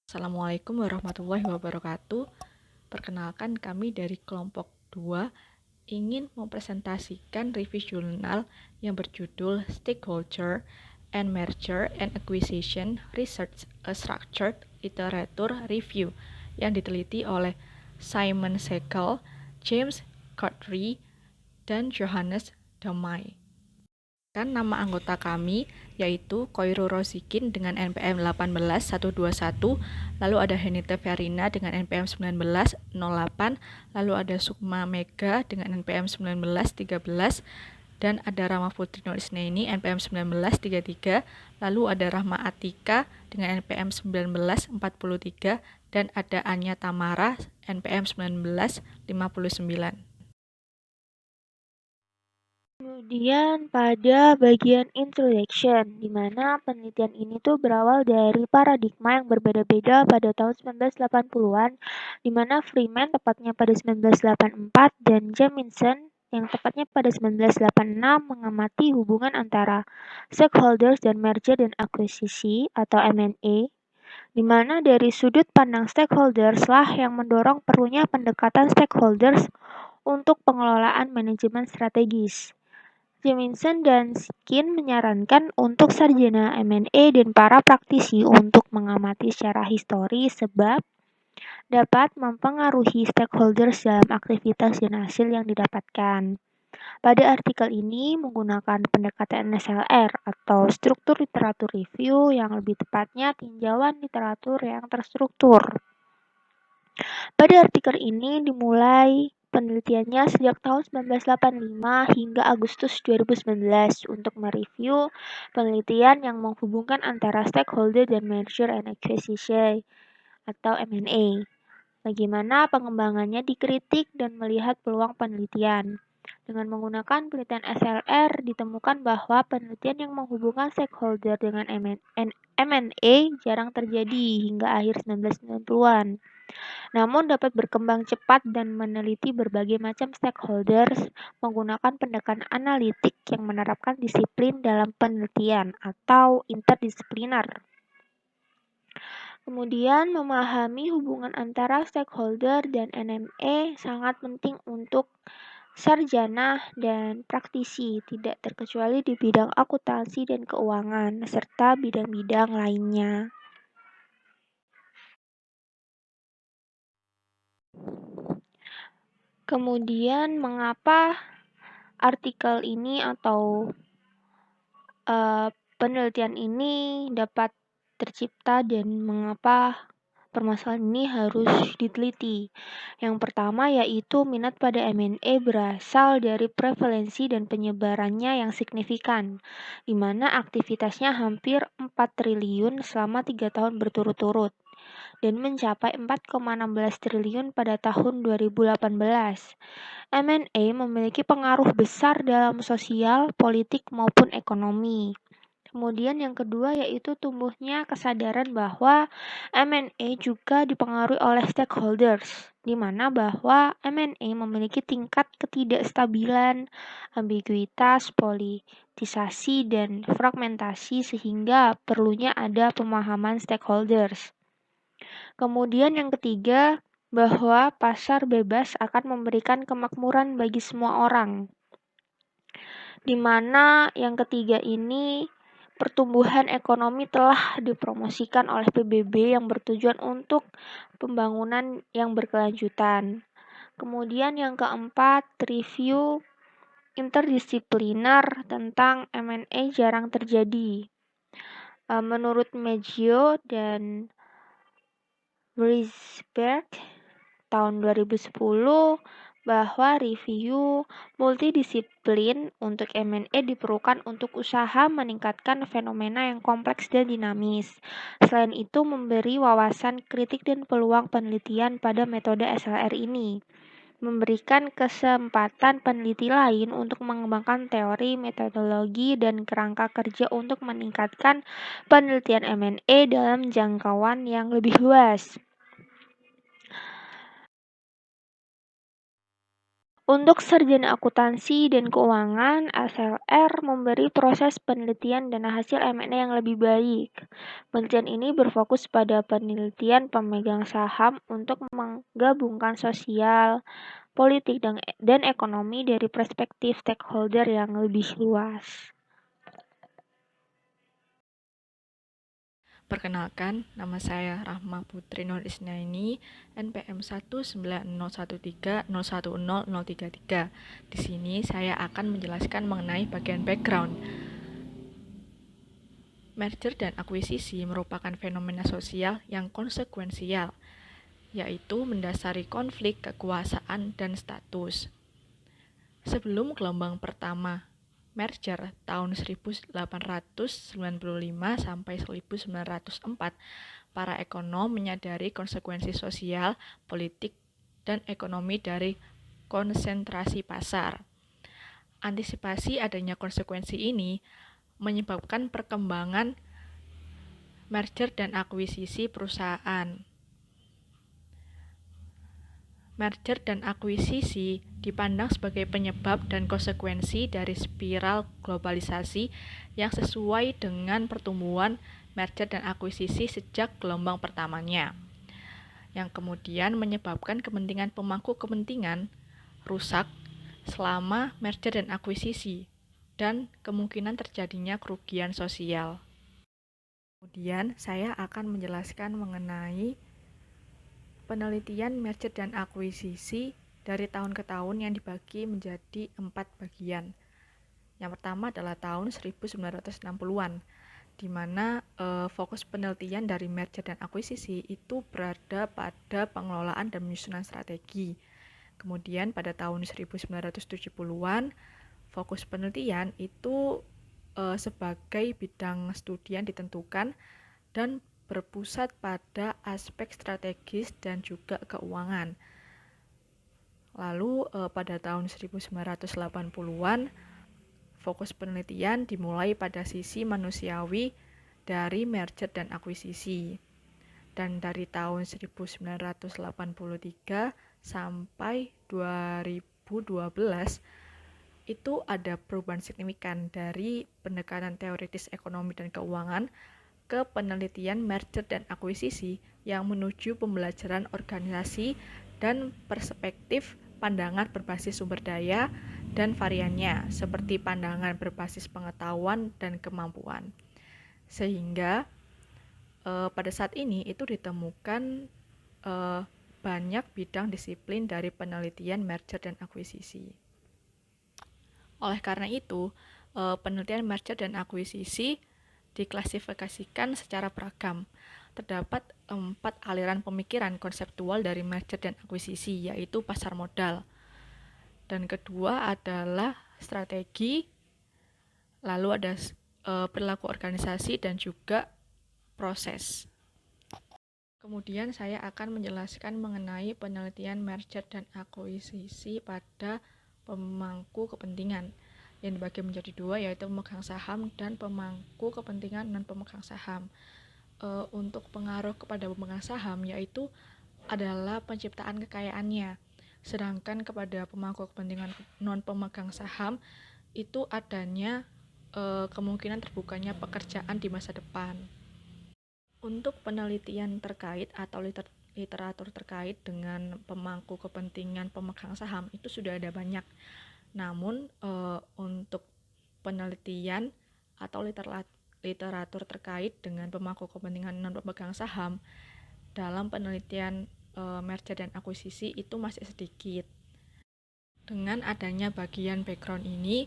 Assalamualaikum warahmatullahi wabarakatuh. Perkenalkan, kami dari kelompok 2 ingin mempresentasikan review jurnal yang berjudul Stakeholder and Merger and Acquisition Research, a Structured Literature Review yang diteliti oleh Simon Segel, James Godfrey, dan Johannes Damai. Nama anggota kami yaitu Koirul Rozikin dengan NPM 18121, lalu ada Henita Verina dengan NPM 1908, lalu ada Sukma Mega dengan NPM 1913, dan ada Rama Putri Nurisnaini NPM 1933, lalu ada Rahma Atika dengan NPM 1943, dan ada Anya Tamara NPM 1959. Kemudian pada bagian introduction, di mana penelitian ini tuh berawal dari paradigma yang berbeda-beda pada tahun 1980-an, di mana Freeman tepatnya pada 1984 dan Jamieson yang tepatnya pada 1986 mengamati hubungan antara stakeholders dan merger dan akuisisi atau M&A, di mana dari sudut pandang stakeholders lah yang mendorong perlunya pendekatan stakeholders untuk pengelolaan manajemen strategis. Jamieson dan Skin menyarankan untuk sarjana M&A dan para praktisi untuk mengamati secara histori sebab dapat mempengaruhi stakeholders dalam aktivitas dan hasil yang didapatkan. Pada artikel ini menggunakan pendekatan SLR atau struktur literatur review yang lebih tepatnya tinjauan literatur yang terstruktur. Pada artikel ini dimulai penelitiannya sejak tahun 1985 hingga Agustus 2019 untuk mereview penelitian yang menghubungkan antara stakeholder dan merger and acquisition atau M&A. Bagaimana pengembangannya dikritik dan melihat peluang penelitian. Dengan menggunakan penelitian SLR, ditemukan bahwa penelitian yang menghubungkan stakeholder dengan M&A jarang terjadi hingga akhir 1990-an. Namun dapat berkembang cepat dan meneliti berbagai macam stakeholders menggunakan pendekatan analitik yang menerapkan disiplin dalam penelitian atau interdisipliner. Kemudian memahami hubungan antara stakeholder dan M&A sangat penting untuk sarjana dan praktisi, tidak terkecuali di bidang akuntansi dan keuangan, serta bidang-bidang lainnya. Kemudian mengapa artikel ini atau penelitian ini dapat tercipta dan mengapa permasalahan ini harus diteliti. Yang pertama yaitu minat pada M&A berasal dari prevalensi dan penyebarannya yang signifikan, di mana aktivitasnya hampir 4 triliun selama 3 tahun berturut-turut dan mencapai 4,16 triliun pada tahun 2018. M&A memiliki pengaruh besar dalam sosial, politik, maupun ekonomi. Kemudian yang kedua yaitu tumbuhnya kesadaran bahwa M&A juga dipengaruhi oleh stakeholders, di mana bahwa M&A memiliki tingkat ketidakstabilan, ambiguitas, politisasi, dan fragmentasi sehingga perlunya ada pemahaman stakeholders. Kemudian yang ketiga, bahwa pasar bebas akan memberikan kemakmuran bagi semua orang. Di mana yang ketiga ini pertumbuhan ekonomi telah dipromosikan oleh PBB yang bertujuan untuk pembangunan yang berkelanjutan. Kemudian yang keempat, review interdisipliner tentang M&A jarang terjadi. Menurut Meggio dan Weisberg tahun 2010 bahwa review multidisiplin untuk M&A diperlukan untuk usaha meningkatkan fenomena yang kompleks dan dinamis. Selain itu memberi wawasan kritik dan peluang penelitian pada metode SLR ini. Memberikan kesempatan peneliti lain untuk mengembangkan teori, metodologi, dan kerangka kerja untuk meningkatkan penelitian M&A dalam jangkauan yang lebih luas. Untuk sarjana akuntansi dan keuangan, SLR memberi proses penelitian dan hasil M&A yang lebih baik. Penelitian ini berfokus pada penelitian pemegang saham untuk menggabungkan sosial, politik, dan ekonomi dari perspektif stakeholder yang lebih luas. Perkenalkan, nama saya Rahma Putri Nur Isnaini, NPM 19013010033. Di sini saya akan menjelaskan mengenai bagian background. Merger dan akuisisi merupakan fenomena sosial yang konsekuensial, yaitu mendasari konflik kekuasaan dan status. Sebelum gelombang pertama merger tahun 1895 sampai 1904, para ekonom menyadari konsekuensi sosial, politik, dan ekonomi dari konsentrasi pasar. Antisipasi adanya konsekuensi ini menyebabkan perkembangan merger dan akuisisi perusahaan. Merger dan akuisisi dipandang sebagai penyebab dan konsekuensi dari spiral globalisasi yang sesuai dengan pertumbuhan merger dan akuisisi sejak gelombang pertamanya, yang kemudian menyebabkan kepentingan pemangku kepentingan rusak selama merger dan akuisisi dan kemungkinan terjadinya kerugian sosial. Kemudian saya akan menjelaskan mengenai penelitian merger dan akuisisi dari tahun ke tahun yang dibagi menjadi 4 bagian. Yang pertama adalah tahun 1960-an, di mana fokus penelitian dari merger dan akuisisi itu berada pada pengelolaan dan penyusunan strategi. Kemudian pada tahun 1970-an, fokus penelitian itu sebagai bidang studi yang ditentukan dan berpusat pada aspek strategis dan juga keuangan. Lalu pada tahun 1980-an, fokus penelitian dimulai pada sisi manusiawi dari merger dan akuisisi. Dan dari tahun 1983 sampai 2012 itu ada perubahan signifikan dari pendekatan teoritis ekonomi dan keuangan ke penelitian merger dan akuisisi yang menuju pembelajaran organisasi dan perspektif pandangan berbasis sumber daya dan variannya, seperti pandangan berbasis pengetahuan dan kemampuan. Sehingga pada saat ini itu ditemukan banyak bidang disiplin dari penelitian merger dan akuisisi. Oleh karena itu, penelitian merger dan akuisisi diklasifikasikan secara beragam. Terdapat 4 aliran pemikiran konseptual dari merger dan akuisisi, yaitu pasar modal. Dan kedua adalah strategi, lalu ada perilaku organisasi dan juga proses. Kemudian saya akan menjelaskan mengenai penelitian merger dan akuisisi pada pemangku kepentingan yang dibagi menjadi 2, yaitu pemegang saham dan pemangku kepentingan non pemegang saham. Untuk pengaruh kepada pemegang saham yaitu adalah penciptaan kekayaannya, sedangkan kepada pemangku kepentingan non pemegang saham itu adanya kemungkinan terbukanya pekerjaan di masa depan. Untuk penelitian terkait atau literatur terkait dengan pemangku kepentingan pemegang saham itu sudah ada banyak. Namun untuk penelitian atau literatur terkait dengan pemangku kepentingan non pemegang saham dalam penelitian merger dan akuisisi itu masih sedikit. Dengan adanya bagian background ini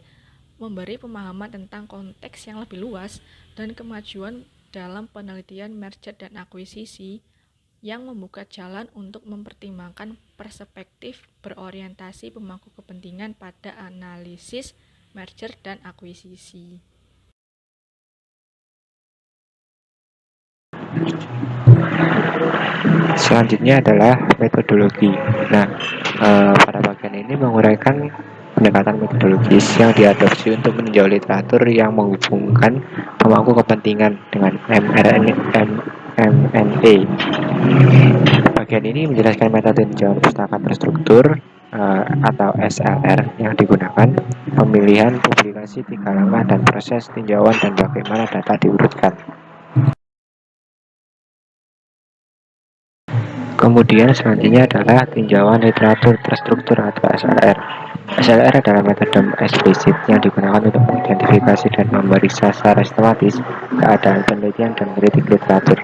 memberi pemahaman tentang konteks yang lebih luas dan kemajuan dalam penelitian merger dan akuisisi yang membuka jalan untuk mempertimbangkan perspektif berorientasi pemangku kepentingan pada analisis merger dan akuisisi. Selanjutnya adalah metodologi. Nah, pada bagian ini menguraikan pendekatan metodologis yang diadopsi untuk meninjau literatur yang menghubungkan pemangku kepentingan dengan M&A. Bagian ini menjelaskan metode tinjauan pustaka terstruktur atau SLR yang digunakan, pemilihan publikasi 3 langkah dan proses tinjauan dan bagaimana data diurutkan. Kemudian selanjutnya adalah tinjauan literatur terstruktur atau SLR. SLR adalah metode eksplisit yang digunakan untuk mengidentifikasi dan memeriksa secara sistematis keadaan penelitian dan kritik literatur.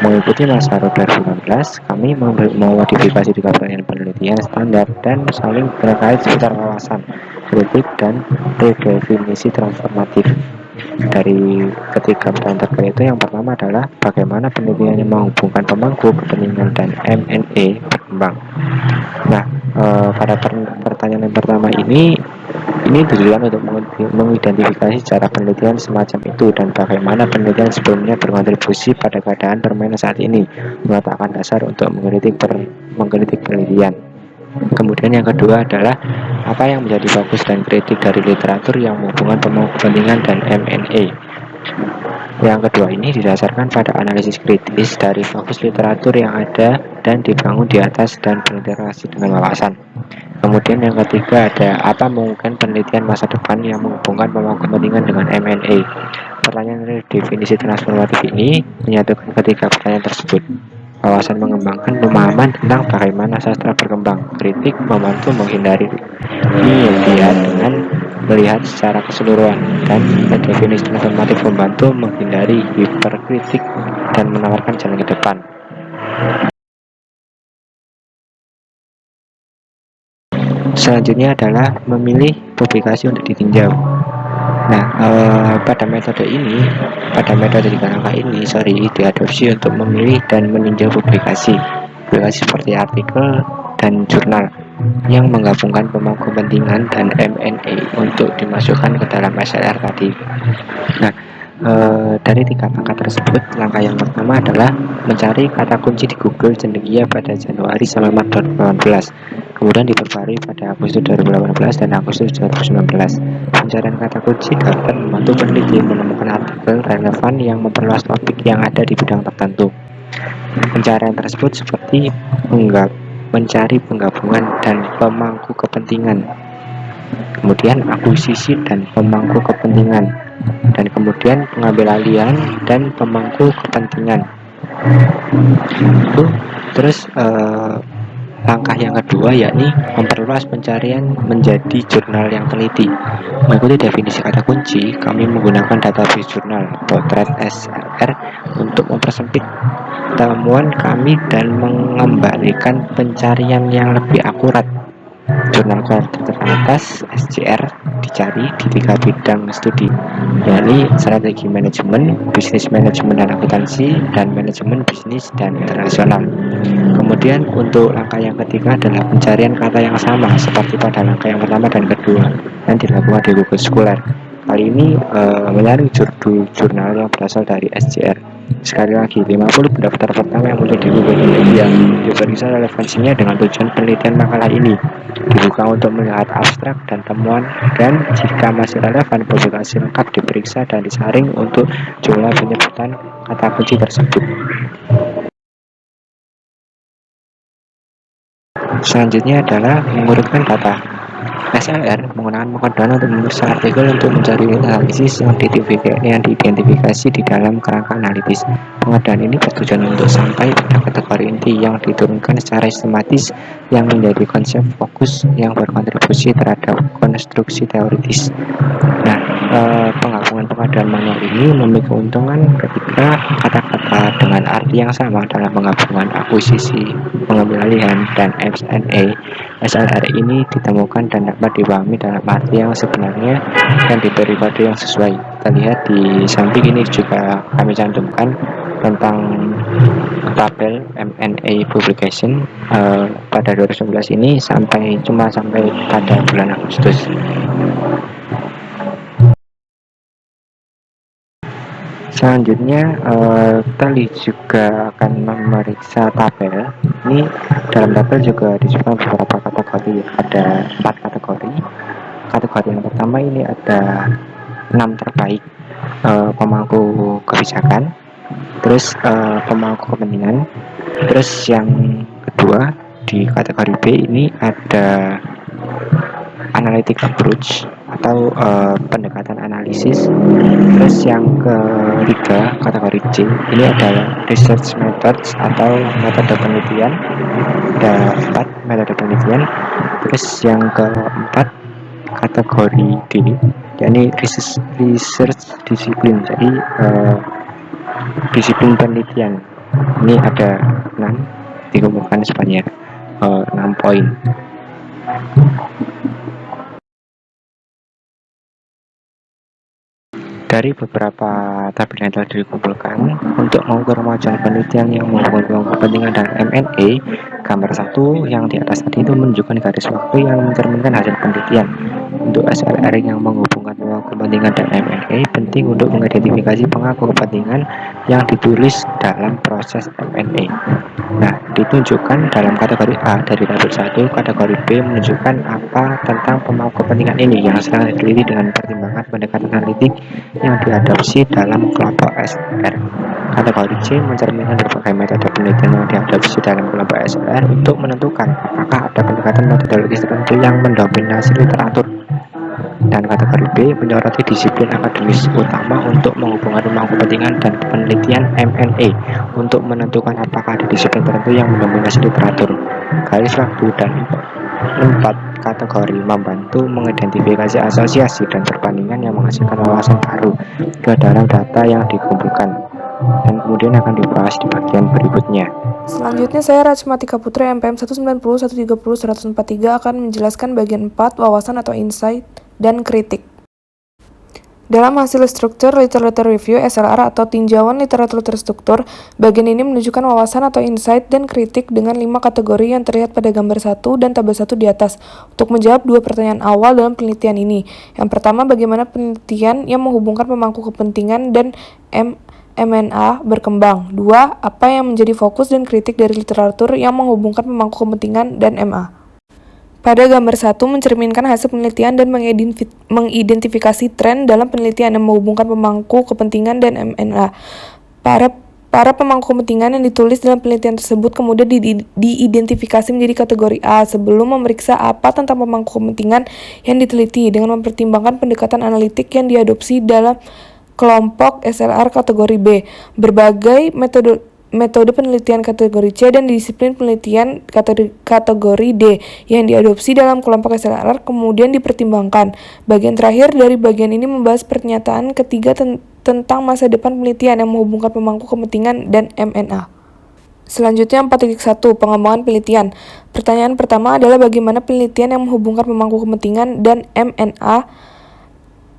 Mengikuti masa Roda 19, kami memodifikasi 3 pertanyaan penelitian standar dan saling terkait seputar wawasan, kritik, dan redefinisi transformatif. Dari ketiga pertanyaan terkait itu, yang pertama adalah bagaimana penelitian yang menghubungkan pemangku kepentingan dan M&A berkembang. Nah, pada pertanyaan yang pertama ini tujuan untuk mengidentifikasi cara penelitian semacam itu dan bagaimana penelitian sebelumnya berkontribusi pada keadaan permainan saat ini, meletakkan dasar untuk mengkritik penelitian. Kemudian yang kedua adalah apa yang menjadi fokus dan kritik dari literatur yang menghubungkan pemangku kepentingan dan M&A. Yang kedua ini didasarkan pada analisis kritis dari fokus literatur yang ada dan dibangun di atas dan berinteraksi dengan wawasan. Kemudian yang ketiga ada apa mungkin penelitian masa depan yang menghubungkan pemangku kepentingan dengan M&A. Pertanyaan definisi transformatif ini menyatukan ketiga pertanyaan tersebut. Wawasan mengembangkan pemahaman tentang bagaimana sastra berkembang, kritik membantu menghindari media dengan melihat secara keseluruhan, dan definisi transformatif membantu menghindari hiperkritik dan menawarkan jalan ke depan. Selanjutnya adalah memilih publikasi untuk ditinjau. Nah, pada metode 3 langkah ini, diadopsi untuk memilih dan meninjau publikasi seperti artikel dan jurnal yang menggabungkan pemangku kepentingan dan M&A untuk dimasukkan ke dalam SLR tadi. Nah, dari 3 langkah tersebut, langkah yang pertama adalah mencari kata kunci di Google cendekia pada Januari sampai Maret 2018. Kemudian diperbarui pada Agustus 2018 dan Agustus 2019. Pencarian kata kunci dapat membantu peneliti menemukan artikel relevan yang memperluas topik yang ada di bidang tertentu. Pencarian tersebut seperti mencari penggabungan dan pemangku kepentingan, kemudian akuisisi dan pemangku kepentingan, dan kemudian pengambil alihan dan pemangku kepentingan. Terus langkah yang kedua yakni memperluas pencarian menjadi jurnal yang teliti. Mengikuti definisi kata kunci, kami menggunakan database jurnal Potret SLR untuk mempersempit temuan kami dan mengembalikan pencarian yang lebih akurat. Jurnal teratas SJR dicari di 3 bidang studi, yakni strategi manajemen, bisnis manajemen dan akuntansi, dan manajemen bisnis dan internasional. Kemudian untuk langkah yang ketiga adalah pencarian kata yang sama seperti pada langkah yang pertama dan kedua yang dilakukan di Google Scholar. Kali ini menyaring jurnal yang berasal dari SJR. Sekali lagi, 50 pendaftar pertama yang muncul di Google Indonesia diperiksa relevansinya dengan tujuan penelitian makalah ini. Dibuka untuk melihat abstrak dan temuan, dan jika masih relevan, publikasi lengkap diperiksa dan disaring untuk jumlah penyebutan kata kunci tersebut. Selanjutnya adalah mengurutkan data. SLR menggunakan metode untuk memeriksa artikel untuk mencari analisis yang diidentifikasi di dalam kerangka analitis. Pengadaan ini bertujuan untuk sampai pada kategori inti yang diturunkan secara sistematis yang menjadi konsep fokus yang berkontribusi terhadap konstruksi teoritis. Nah, penggabungan pengadaan manual ini memiliki keuntungan ketika kata-kata dengan arti yang sama dalam penggabungan akuisisi, pengambil alihan, dan M&A. SLR ini ditemukan dan dapat dipahami dalam arti yang sebenarnya dan diberi kode yang sesuai. Kita lihat di samping ini juga kami cantumkan tentang tabel M&A publication pada 2019 ini sampai pada bulan Agustus. Selanjutnya kita juga akan memeriksa tabel. Ini dalam tabel juga disebutkan beberapa kategori, ada 4 kategori. Kategori yang pertama ini ada 6 terbaik pemangku kebijakan, terus pemangku kepentingan, terus yang kedua di kategori B ini ada analytic approach atau pendekatan analisis. Terus yang ketiga kategori C ini adalah research methods atau metode penelitian. Ada 4 metode penelitian. Terus yang keempat kategori D yakni research disiplin. Jadi disiplin penelitian ini ada 6 dikumpulkan sebanyak 6 poin. Dari beberapa tabel yang telah dikumpulkan untuk mengukur kemajuan penelitian yang menghubungkan kepentingan dan M&A, gambar 1 yang di atas tadi itu menunjukkan garis waktu yang mencerminkan hasil penelitian. Untuk SLR yang menghubungkan kepentingan dan M&A, penting untuk mengidentifikasi pemangku kepentingan yang ditulis dalam proses M&A. Nah, ditunjukkan dalam kategori A dari tabel 1, kategori B menunjukkan apa tentang pemangku kepentingan ini yang sedang diteliti dengan pertimbangan pendekatan analitik yang diadopsi dalam kelompok SLR. Kategori C mencerminkan berbagai metode penelitian yang diadopsi dalam kelompok SLR untuk menentukan apakah ada pendekatan metodologis tertentu yang mendominasi literatur. Dan kategori B menyoroti disiplin akademis utama untuk menghubungkan pemangku kepentingan dan penelitian M&A untuk menentukan apakah ada disiplin tertentu yang mendominasi literatur. Garis waktu dan 4 kategori membantu mengidentifikasi asosiasi dan perbandingan yang menghasilkan wawasan baru ke dalam data yang dikumpulkan, dan kemudian akan dibahas di bagian berikutnya. Selanjutnya saya Rachmatika Putri MPM 190, 130, 143 akan menjelaskan bagian 4 wawasan atau insight dan kritik. Dalam hasil struktur literature review SLR atau tinjauan literatur terstruktur, bagian ini menunjukkan wawasan atau insight dan kritik dengan 5 kategori yang terlihat pada gambar 1 dan tabel 1 di atas. Untuk menjawab 2 pertanyaan awal dalam penelitian ini. Yang pertama, bagaimana penelitian yang menghubungkan pemangku kepentingan dan M&A berkembang. 2. Apa yang menjadi fokus dan kritik dari literatur yang menghubungkan pemangku kepentingan dan MA. Pada gambar 1 mencerminkan hasil penelitian dan mengidentifikasi tren dalam penelitian yang menghubungkan pemangku kepentingan dan M&A. Para pemangku kepentingan yang ditulis dalam penelitian tersebut kemudian diidentifikasi menjadi kategori A sebelum memeriksa apa tentang pemangku kepentingan yang diteliti dengan mempertimbangkan pendekatan analitik yang diadopsi dalam kelompok SLR kategori B. Berbagai metode penelitian kategori C dan disiplin penelitian kategori D yang diadopsi dalam kelompok SLR kemudian dipertimbangkan. Bagian terakhir dari bagian ini membahas pernyataan ketiga tentang masa depan penelitian yang menghubungkan pemangku kepentingan dan M&A. Selanjutnya 4.1 pengembangan penelitian. Pertanyaan pertama adalah bagaimana penelitian yang menghubungkan pemangku kepentingan dan M&A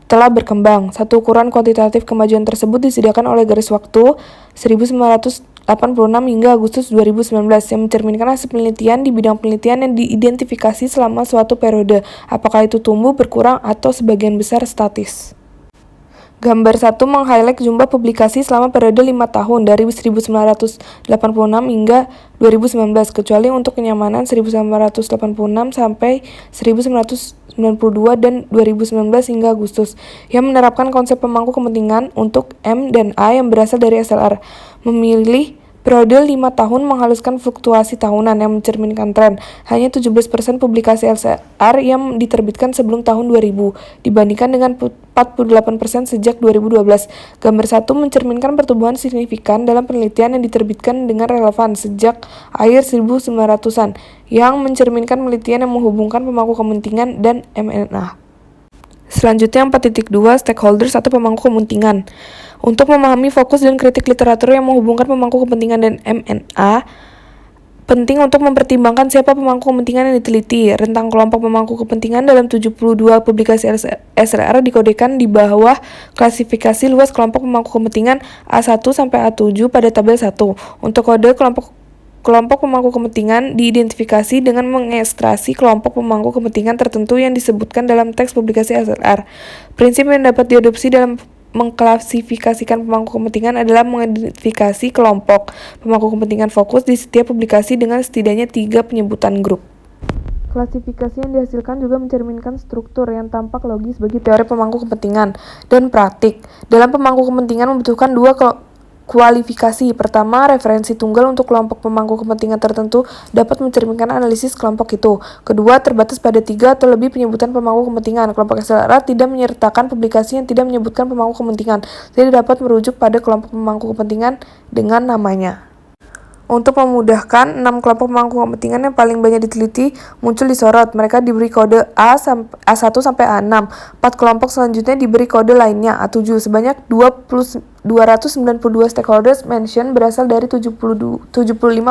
telah berkembang. Satu ukuran kuantitatif kemajuan tersebut disediakan oleh garis waktu 1986 hingga Agustus 2019 yang mencerminkan hasil penelitian di bidang penelitian yang diidentifikasi selama suatu periode, apakah itu tumbuh, berkurang, atau sebagian besar statis. Gambar 1 meng-highlight jumlah publikasi selama periode 5 tahun dari 1986 hingga 2019, kecuali untuk kenyamanan 1986 sampai 1992 dan 2019 hingga Agustus, yang menerapkan konsep pemangku kepentingan untuk M dan A yang berasal dari SLR. Memilih periode 5 tahun menghaluskan fluktuasi tahunan yang mencerminkan tren. Hanya 17% publikasi SLR yang diterbitkan sebelum tahun 2000, dibandingkan dengan 48% sejak 2012. Gambar 1 mencerminkan pertumbuhan signifikan dalam penelitian yang diterbitkan dengan relevan sejak akhir 1900-an, yang mencerminkan penelitian yang menghubungkan pemangku kepentingan dan M&A. Selanjutnya 4.2 stakeholders atau pemangku kepentingan. Untuk memahami fokus dan kritik literatur yang menghubungkan pemangku kepentingan dan M&A, penting untuk mempertimbangkan siapa pemangku kepentingan yang diteliti. Rentang kelompok pemangku kepentingan dalam 72 publikasi SLR dikodekan di bawah klasifikasi luas kelompok pemangku kepentingan A1 sampai A7 pada tabel 1. Untuk kode kelompok pemangku kepentingan diidentifikasi dengan mengekstraksi kelompok pemangku kepentingan tertentu yang disebutkan dalam teks publikasi SLR. Prinsip yang dapat diadopsi dalam mengklasifikasikan pemangku kepentingan adalah mengidentifikasi kelompok pemangku kepentingan fokus di setiap publikasi dengan setidaknya 3 penyebutan grup. Klasifikasi yang dihasilkan juga mencerminkan struktur yang tampak logis bagi teori pemangku kepentingan dan praktik. Dalam pemangku kepentingan membutuhkan Kualifikasi. Pertama, referensi tunggal untuk kelompok pemangku kepentingan tertentu dapat mencerminkan analisis kelompok itu. Kedua, terbatas pada 3 atau lebih penyebutan pemangku kepentingan. Kelompok SLR tidak menyertakan publikasi yang tidak menyebutkan pemangku kepentingan. Tidak dapat merujuk pada kelompok pemangku kepentingan dengan namanya. Untuk memudahkan, 6 kelompok pemangku kepentingan yang paling banyak diteliti muncul di sorot. Mereka diberi kode A1 sampai A6. 4 kelompok selanjutnya diberi kode lainnya A7. Sebanyak 292 stakeholders mention berasal dari 75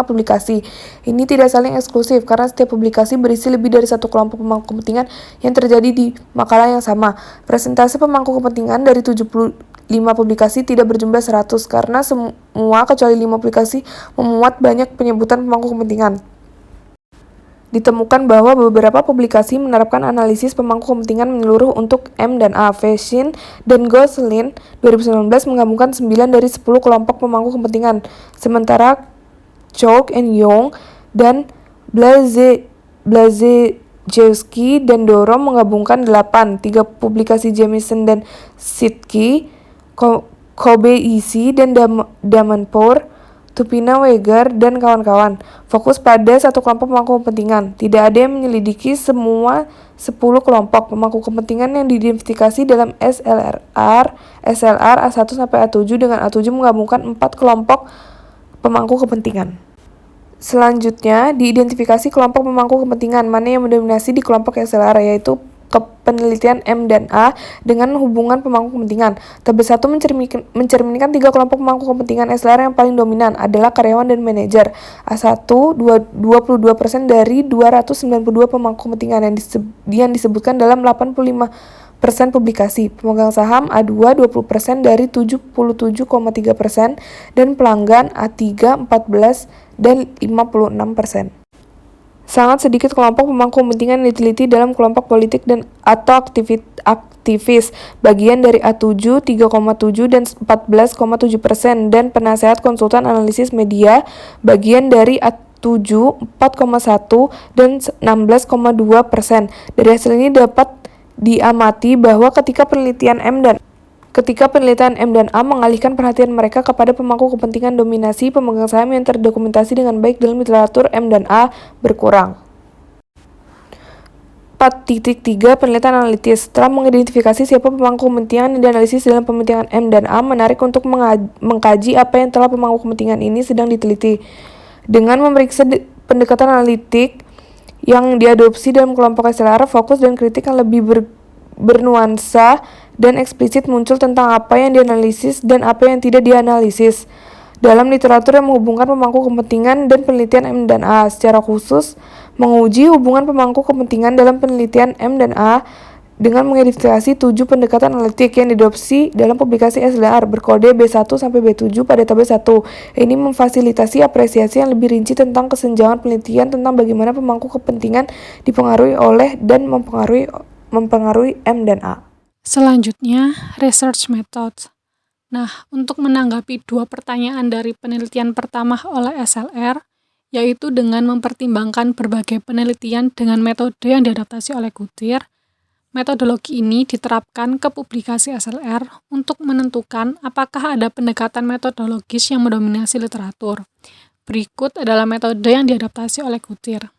publikasi. Ini tidak saling eksklusif karena setiap publikasi berisi lebih dari satu kelompok pemangku kepentingan yang terjadi di makalah yang sama. Presentase pemangku kepentingan dari 75 publikasi tidak berjumlah 100 karena semua kecuali 5 publikasi memuat banyak penyebutan pemangku kepentingan. Ditemukan bahwa beberapa publikasi menerapkan analisis pemangku kepentingan menyeluruh untuk M dan A. Fashin dan Gosselin 2019 menggabungkan 9 dari 10 kelompok pemangku kepentingan, sementara Chouk and Young dan Blazejewski dan Dorom menggabungkan 8. 3 publikasi Jamieson dan Sitki, Kobayashi dan Damanpour, Tupina Weger, dan kawan-kawan fokus pada satu kelompok pemangku kepentingan. Tidak ada yang menyelidiki semua 10 kelompok pemangku kepentingan yang diidentifikasi dalam SLR A1 sampai A7 dengan A7 menggabungkan 4 kelompok pemangku kepentingan. Selanjutnya, diidentifikasi kelompok pemangku kepentingan mana yang mendominasi di kelompok SLR, yaitu penelitian M dan A dengan hubungan pemangku kepentingan. Tabel 1 mencerminkan 3 kelompok pemangku kepentingan SLR yang paling dominan adalah karyawan dan manajer. A1 22% dari 292 pemangku kepentingan yang disebutkan dalam 85% publikasi. Pemegang saham A2 20% dari 77,3% dan pelanggan A3 14 dan 56%. Sangat sedikit kelompok pemangku kepentingan yang diteliti dalam kelompok politik dan atau aktivis, bagian dari A7 3,7 dan 14,7%, dan penasehat konsultan analisis media, bagian dari A7 4,1 dan 16,2%. Dari hasil ini dapat diamati bahwa ketika penelitian M dan A mengalihkan perhatian mereka kepada pemangku kepentingan dominasi pemegang saham yang terdokumentasi dengan baik dalam literatur M dan A berkurang. 4.3 Penelitian analitis. Setelah mengidentifikasi siapa pemangku kepentingan yang dianalisis dalam penelitian M dan A, menarik untuk mengkaji apa yang telah pemangku kepentingan ini sedang diteliti. Dengan memeriksa pendekatan analitik yang diadopsi dalam kelompok SLR, fokus dan kritik yang lebih bernuansa dan eksplisit muncul tentang apa yang dianalisis dan apa yang tidak dianalisis dalam literatur yang menghubungkan pemangku kepentingan dan penelitian M dan A. Secara khusus, menguji hubungan pemangku kepentingan dalam penelitian M dan A dengan mengidentifikasi 7 pendekatan analitik yang diadopsi dalam publikasi SLR berkode B1 sampai B7 pada tabel 1. Ini memfasilitasi apresiasi yang lebih rinci tentang kesenjangan penelitian tentang bagaimana pemangku kepentingan dipengaruhi oleh dan mempengaruhi M dan A. Selanjutnya, research method. Nah, untuk menanggapi 2 pertanyaan dari penelitian pertama oleh SLR, yaitu dengan mempertimbangkan berbagai penelitian dengan metode yang diadaptasi oleh Goodyear, metodologi ini diterapkan ke publikasi SLR untuk menentukan apakah ada pendekatan metodologis yang mendominasi literatur. Berikut adalah metode yang diadaptasi oleh Goodyear.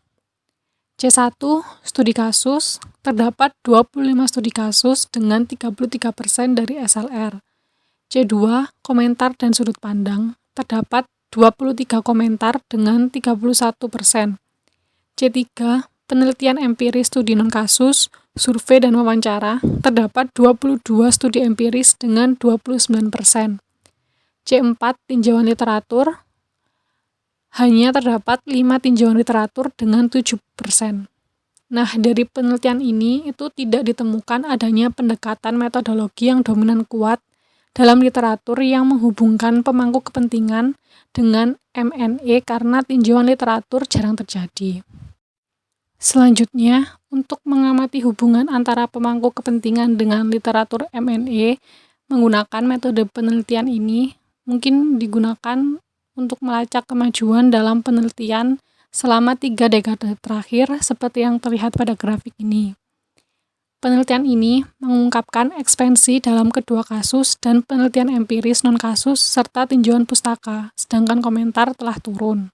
C1. Studi kasus. Terdapat 25 studi kasus dengan 33% dari SLR. C2. Komentar dan sudut pandang. Terdapat 23 komentar dengan 31%. C3. Penelitian empiris studi non-kasus, survei dan wawancara. Terdapat 22 studi empiris dengan 29%. C4. Tinjauan literatur. Hanya terdapat 5 tinjauan literatur dengan 7%. Nah, dari penelitian ini itu tidak ditemukan adanya pendekatan metodologi yang dominan kuat dalam literatur yang menghubungkan pemangku kepentingan dengan MNE karena tinjauan literatur jarang terjadi. Selanjutnya, untuk mengamati hubungan antara pemangku kepentingan dengan literatur MNE, menggunakan metode penelitian ini mungkin digunakan untuk melacak kemajuan dalam penelitian selama 3 dekade terakhir seperti yang terlihat pada grafik ini. Penelitian ini mengungkapkan ekspansi dalam kedua kasus dan penelitian empiris non-kasus serta tinjauan pustaka, sedangkan komentar telah turun.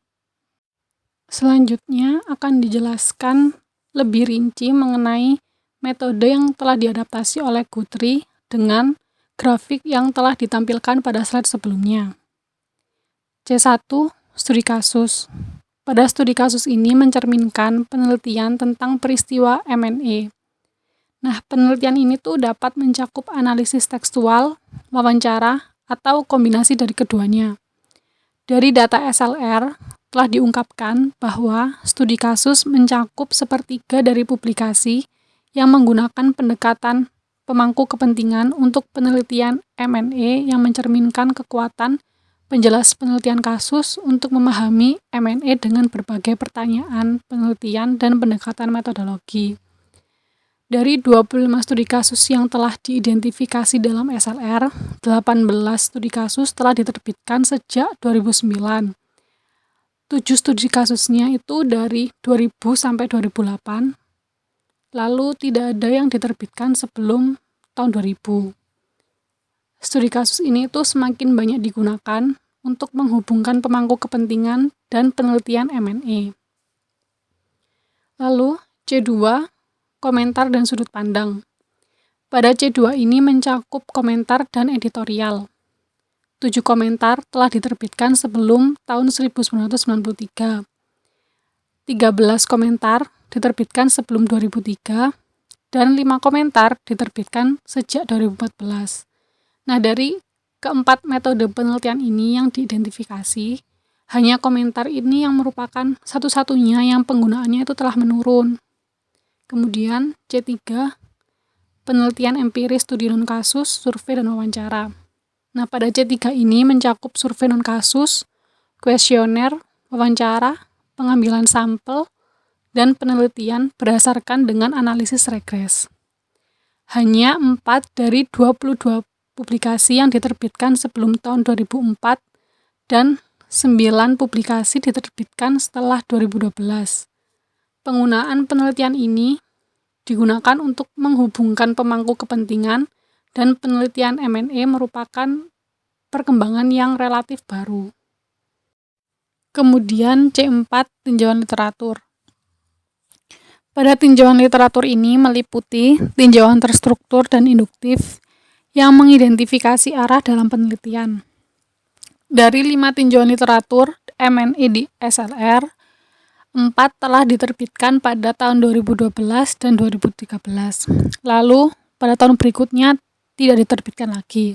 Selanjutnya akan dijelaskan lebih rinci mengenai metode yang telah diadaptasi oleh Guthrie dengan grafik yang telah ditampilkan pada slide sebelumnya. C1. Studi kasus. Pada studi kasus ini mencerminkan penelitian tentang peristiwa M&A. Nah, penelitian ini tuh dapat mencakup analisis tekstual, wawancara, atau kombinasi dari keduanya. Dari data SLR, telah diungkapkan bahwa studi kasus mencakup sepertiga dari publikasi yang menggunakan pendekatan pemangku kepentingan untuk penelitian M&A yang mencerminkan kekuatan penjelas penelitian kasus untuk memahami M&A dengan berbagai pertanyaan, penelitian, dan pendekatan metodologi. Dari 25 studi kasus yang telah diidentifikasi dalam SLR, 18 studi kasus telah diterbitkan sejak 2009. 7 studi kasusnya itu dari 2000 sampai 2008, lalu tidak ada yang diterbitkan sebelum tahun 2000. Studi kasus ini itu semakin banyak digunakan untuk menghubungkan pemangku kepentingan dan penelitian M&A. Lalu, C2, komentar dan sudut pandang. Pada C2 ini mencakup komentar dan editorial. 7 komentar telah diterbitkan sebelum tahun 1993. 13 komentar diterbitkan sebelum 2003, dan 5 komentar diterbitkan sejak 2014. Nah, dari keempat metode penelitian ini yang diidentifikasi, hanya komentar ini yang merupakan satu-satunya yang penggunaannya itu telah menurun. Kemudian C3, penelitian empiris studi non-kasus, survei dan wawancara. Nah, pada C3 ini mencakup survei non-kasus, kuesioner, wawancara, pengambilan sampel, dan penelitian berdasarkan dengan analisis regres. Hanya 4 dari 22 publikasi yang diterbitkan sebelum tahun 2004 dan 9 publikasi diterbitkan setelah 2012. Penggunaan penelitian ini digunakan untuk menghubungkan pemangku kepentingan dan penelitian M&A merupakan perkembangan yang relatif baru. Kemudian C4, tinjauan literatur. Pada tinjauan literatur ini meliputi tinjauan terstruktur dan induktif yang mengidentifikasi arah dalam penelitian. Dari 5 tinjauan literatur M&A di SLR, 4 telah diterbitkan pada tahun 2012 dan 2013. Lalu, pada tahun berikutnya tidak diterbitkan lagi.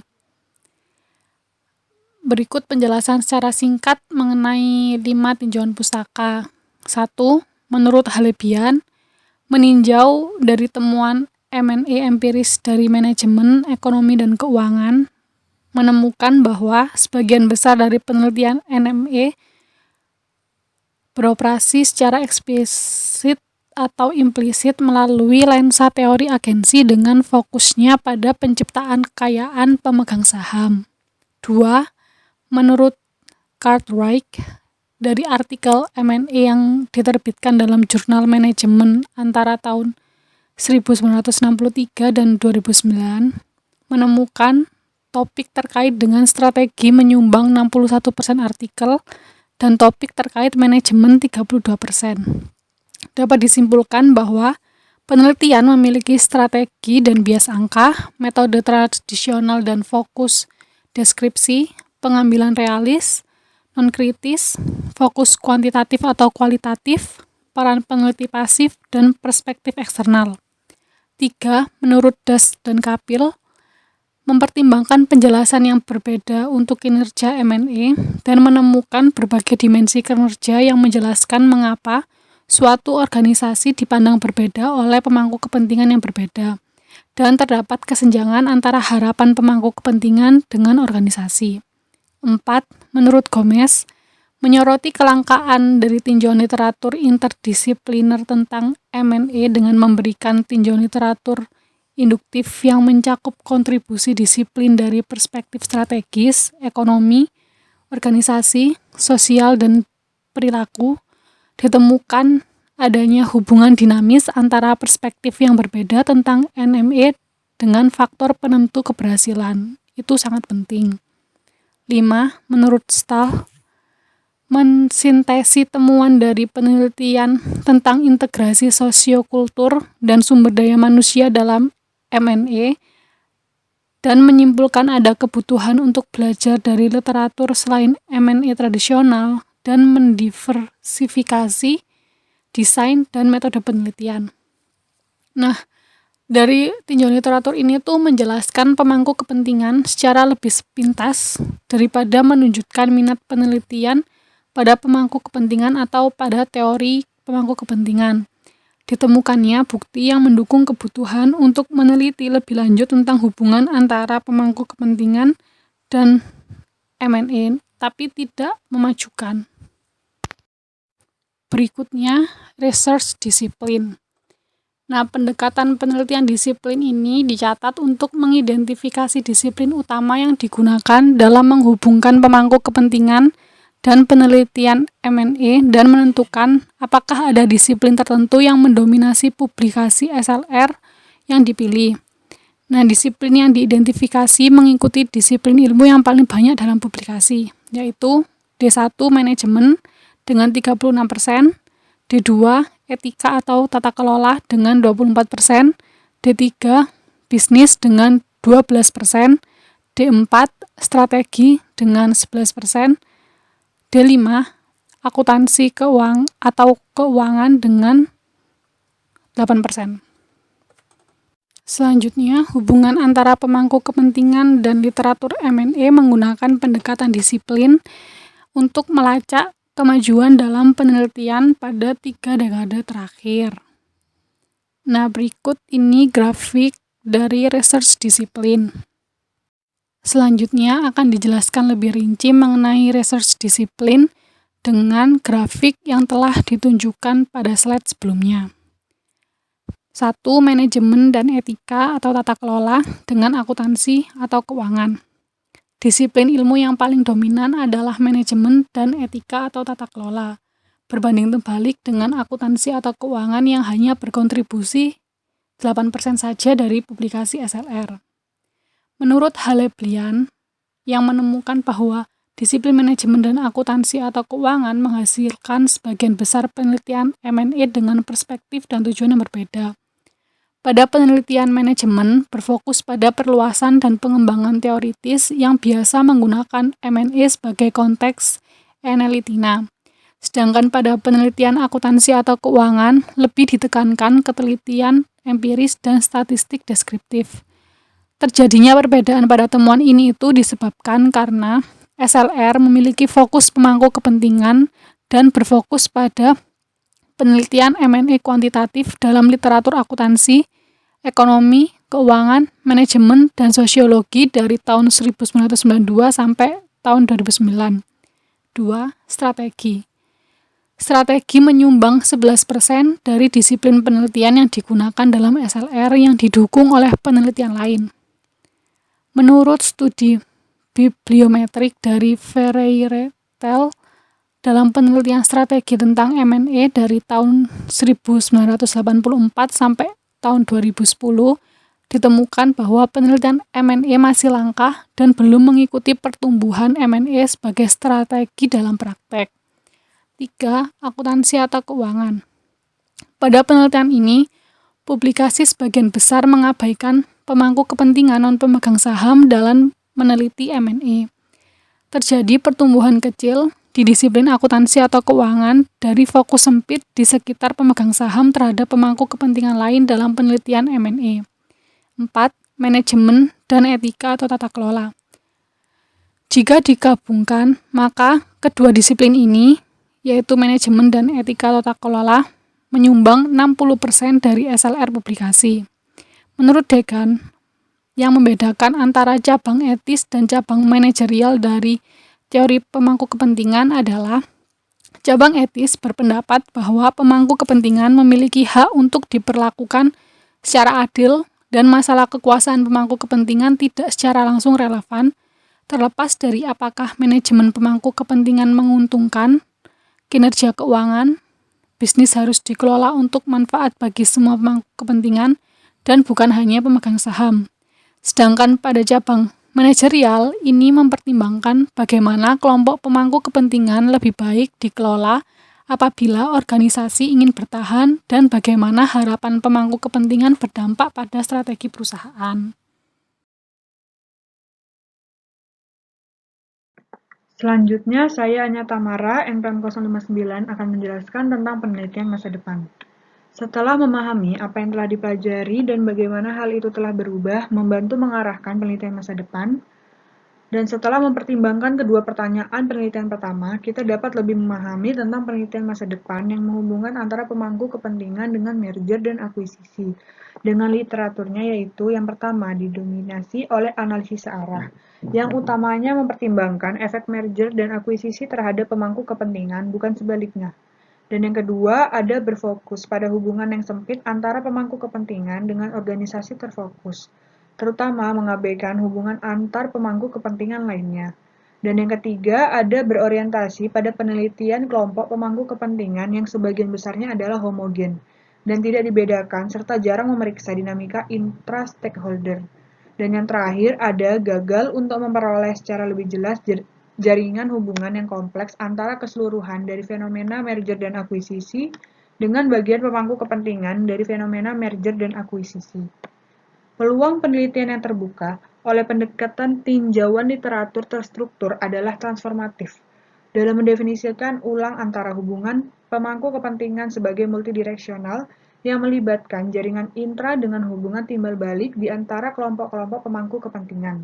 Berikut penjelasan secara singkat mengenai 5 tinjauan pustaka. 1. Menurut Halebian, meninjau dari temuan M&A empiris dari manajemen, ekonomi, dan keuangan, menemukan bahwa sebagian besar dari penelitian NME beroperasi secara eksplisit atau implisit melalui lensa teori agensi dengan fokusnya pada penciptaan kekayaan pemegang saham. 2. Menurut Cartwright, dari artikel M&A yang diterbitkan dalam jurnal manajemen antara tahun 1963 dan 2009, menemukan topik terkait dengan strategi menyumbang 61% artikel dan topik terkait manajemen 32%. Dapat disimpulkan bahwa penelitian memiliki strategi dan bias angka, metode tradisional dan fokus deskripsi, pengambilan realis, non-kritis, fokus kuantitatif atau kualitatif, peran peneliti pasif, dan perspektif eksternal. 3. Menurut Das dan Kapil, mempertimbangkan penjelasan yang berbeda untuk kinerja M&A dan menemukan berbagai dimensi kinerja yang menjelaskan mengapa suatu organisasi dipandang berbeda oleh pemangku kepentingan yang berbeda, dan terdapat kesenjangan antara harapan pemangku kepentingan dengan organisasi. 4. Menurut Gomez, menyoroti kelangkaan dari tinjauan literatur interdisipliner tentang M&A dengan memberikan tinjauan literatur induktif yang mencakup kontribusi disiplin dari perspektif strategis, ekonomi, organisasi, sosial, dan perilaku, ditemukan adanya hubungan dinamis antara perspektif yang berbeda tentang NME dengan faktor penentu keberhasilan. Itu sangat penting. 5. Menurut Stahl, mensintesi temuan dari penelitian tentang integrasi sosiokultur dan sumber daya manusia dalam MNE dan menyimpulkan ada kebutuhan untuk belajar dari literatur selain MNE tradisional dan mendiversifikasi desain dan metode penelitian. Nah, dari tinjauan literatur ini tuh menjelaskan pemangku kepentingan secara lebih sepintas daripada menunjukkan minat penelitian pada pemangku kepentingan atau pada teori pemangku kepentingan. Ditemukannya bukti yang mendukung kebutuhan untuk meneliti lebih lanjut tentang hubungan antara pemangku kepentingan dan MNE, tapi tidak memajukan. Berikutnya, research disiplin. Nah, pendekatan penelitian disiplin ini dicatat untuk mengidentifikasi disiplin utama yang digunakan dalam menghubungkan pemangku kepentingan dan penelitian MNE dan menentukan apakah ada disiplin tertentu yang mendominasi publikasi SLR yang dipilih. Nah, disiplin yang diidentifikasi mengikuti disiplin ilmu yang paling banyak dalam publikasi, yaitu D1 manajemen dengan 36%, D2 etika atau tata kelola dengan 24%, D3 bisnis dengan 12%, D4 strategi dengan 11%, D5 akuntansi keuangan dengan 8%. Selanjutnya, hubungan antara pemangku kepentingan dan literatur MNE menggunakan pendekatan disiplin untuk melacak kemajuan dalam penelitian pada 3 dekade terakhir. Nah, berikut ini grafik dari research disiplin. Selanjutnya akan dijelaskan lebih rinci mengenai research disiplin dengan grafik yang telah ditunjukkan pada slide sebelumnya. 1. Manajemen dan etika atau tata kelola dengan akuntansi atau keuangan. Disiplin ilmu yang paling dominan adalah manajemen dan etika atau tata kelola, berbanding terbalik dengan akuntansi atau keuangan yang hanya berkontribusi 8% saja dari publikasi SLR. Menurut Haleblian, yang menemukan bahwa disiplin manajemen dan akuntansi atau keuangan menghasilkan sebagian besar penelitian MNE dengan perspektif dan tujuan yang berbeda. Pada penelitian manajemen berfokus pada perluasan dan pengembangan teoritis yang biasa menggunakan MNE sebagai konteks analitina. Sedangkan pada penelitian akuntansi atau keuangan lebih ditekankan ketelitian empiris dan statistik deskriptif. Terjadinya perbedaan pada temuan ini itu disebabkan karena SLR memiliki fokus pemangku kepentingan dan berfokus pada penelitian MNE kuantitatif dalam literatur akuntansi, ekonomi, keuangan, manajemen, dan sosiologi dari tahun 1992 sampai tahun 2009. 2. Strategi. Strategi menyumbang 11% dari disiplin penelitian yang digunakan dalam SLR yang didukung oleh penelitian lain. Menurut studi bibliometrik dari Ferreira-Tel, dalam penelitian strategi tentang MNE dari tahun 1984 sampai tahun 2010, ditemukan bahwa penelitian MNE masih langka dan belum mengikuti pertumbuhan MNE sebagai strategi dalam praktek. 3. Akuntansi atau keuangan. Pada penelitian ini, publikasi sebagian besar mengabaikan pemangku kepentingan non-pemegang saham dalam meneliti MNE. Terjadi pertumbuhan kecil di disiplin akuntansi atau keuangan dari fokus sempit di sekitar pemegang saham terhadap pemangku kepentingan lain dalam penelitian MNE. 4. Manajemen dan etika atau tata kelola. Jika digabungkan, maka kedua disiplin ini, yaitu manajemen dan etika atau tata kelola, menyumbang 60% dari SLR publikasi. Menurut Degan, yang membedakan antara cabang etis dan cabang manajerial dari teori pemangku kepentingan adalah cabang etis berpendapat bahwa pemangku kepentingan memiliki hak untuk diperlakukan secara adil dan masalah kekuasaan pemangku kepentingan tidak secara langsung relevan, terlepas dari apakah manajemen pemangku kepentingan menguntungkan kinerja keuangan, bisnis harus dikelola untuk manfaat bagi semua pemangku kepentingan dan bukan hanya pemegang saham. Sedangkan pada cabang manajerial, ini mempertimbangkan bagaimana kelompok pemangku kepentingan lebih baik dikelola apabila organisasi ingin bertahan dan bagaimana harapan pemangku kepentingan berdampak pada strategi perusahaan. Selanjutnya, saya Anya Tamara, NPM 059, akan menjelaskan tentang penelitian masa depan. Setelah memahami apa yang telah dipelajari dan bagaimana hal itu telah berubah, membantu mengarahkan penelitian masa depan, dan setelah mempertimbangkan kedua pertanyaan penelitian pertama, kita dapat lebih memahami tentang penelitian masa depan yang menghubungkan antara pemangku kepentingan dengan merger dan akuisisi. Dengan literaturnya yaitu yang pertama didominasi oleh analisis searah, yang utamanya mempertimbangkan efek merger dan akuisisi terhadap pemangku kepentingan, bukan sebaliknya. Dan yang kedua, ada berfokus pada hubungan yang sempit antara pemangku kepentingan dengan organisasi terfokus, terutama mengabaikan hubungan antar pemangku kepentingan lainnya. Dan yang ketiga, ada berorientasi pada penelitian kelompok pemangku kepentingan yang sebagian besarnya adalah homogen dan tidak dibedakan serta jarang memeriksa dinamika intra-stakeholder. Dan yang terakhir, ada gagal untuk memperoleh secara lebih jelas jaringan hubungan yang kompleks antara keseluruhan dari fenomena merger dan akuisisi dengan bagian pemangku kepentingan dari fenomena merger dan akuisisi. Peluang penelitian yang terbuka oleh pendekatan tinjauan literatur terstruktur adalah transformatif dalam mendefinisikan ulang antara hubungan pemangku kepentingan sebagai multidireksional yang melibatkan jaringan intra dengan hubungan timbal balik di antara kelompok-kelompok pemangku kepentingan.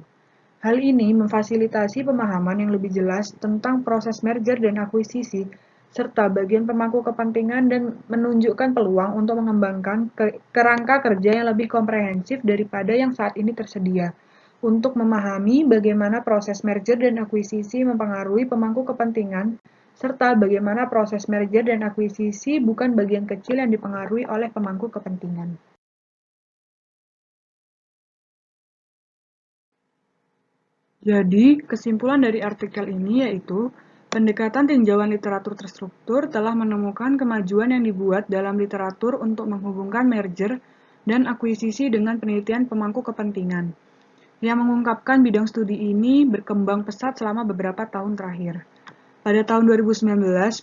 Hal ini memfasilitasi pemahaman yang lebih jelas tentang proses merger dan akuisisi, serta bagian pemangku kepentingan dan menunjukkan peluang untuk mengembangkan kerangka kerja yang lebih komprehensif daripada yang saat ini tersedia, untuk memahami bagaimana proses merger dan akuisisi mempengaruhi pemangku kepentingan, serta bagaimana proses merger dan akuisisi bukan bagian kecil yang dipengaruhi oleh pemangku kepentingan. Jadi, kesimpulan dari artikel ini yaitu, pendekatan tinjauan literatur terstruktur telah menemukan kemajuan yang dibuat dalam literatur untuk menghubungkan merger dan akuisisi dengan penelitian pemangku kepentingan, yang mengungkapkan bidang studi ini berkembang pesat selama beberapa tahun terakhir. Pada tahun 2019,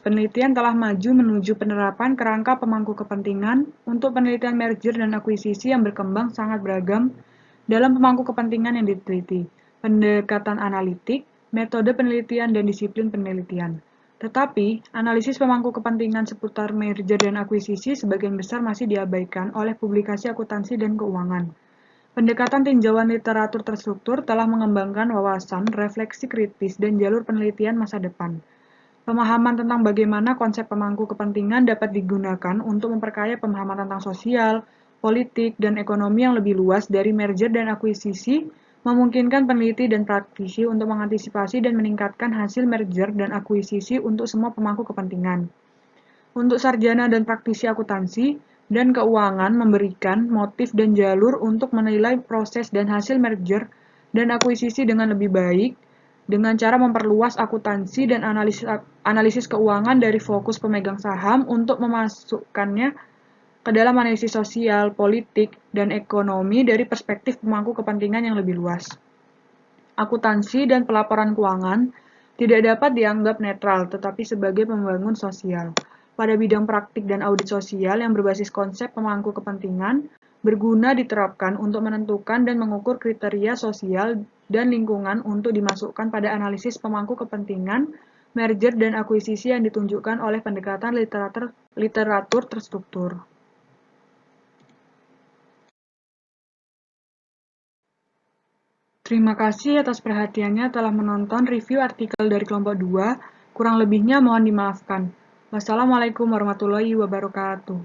penelitian telah maju menuju penerapan kerangka pemangku kepentingan untuk penelitian merger dan akuisisi yang berkembang sangat beragam dalam pemangku kepentingan yang diteliti, pendekatan analitik, metode penelitian, dan disiplin penelitian. Tetapi, analisis pemangku kepentingan seputar merger dan akuisisi sebagian besar masih diabaikan oleh publikasi akuntansi dan keuangan. Pendekatan tinjauan literatur terstruktur telah mengembangkan wawasan, refleksi kritis, dan jalur penelitian masa depan. Pemahaman tentang bagaimana konsep pemangku kepentingan dapat digunakan untuk memperkaya pemahaman tentang sosial, politik, dan ekonomi yang lebih luas dari merger dan akuisisi, memungkinkan peneliti dan praktisi untuk mengantisipasi dan meningkatkan hasil merger dan akuisisi untuk semua pemangku kepentingan. Untuk sarjana dan praktisi akuntansi dan keuangan memberikan motif dan jalur untuk menilai proses dan hasil merger dan akuisisi dengan lebih baik, dengan cara memperluas akuntansi dan analisis keuangan dari fokus pemegang saham untuk memasukkannya ke dalam analisis sosial, politik, dan ekonomi dari perspektif pemangku kepentingan yang lebih luas. Akuntansi dan pelaporan keuangan tidak dapat dianggap netral, tetapi sebagai pembangun sosial. Pada bidang praktik dan audit sosial yang berbasis konsep pemangku kepentingan, berguna diterapkan untuk menentukan dan mengukur kriteria sosial dan lingkungan untuk dimasukkan pada analisis pemangku kepentingan, merger dan akuisisi yang ditunjukkan oleh pendekatan literatur terstruktur. Terima kasih atas perhatiannya telah menonton review artikel dari kelompok 2, kurang lebihnya mohon dimaafkan. Wassalamualaikum warahmatullahi wabarakatuh.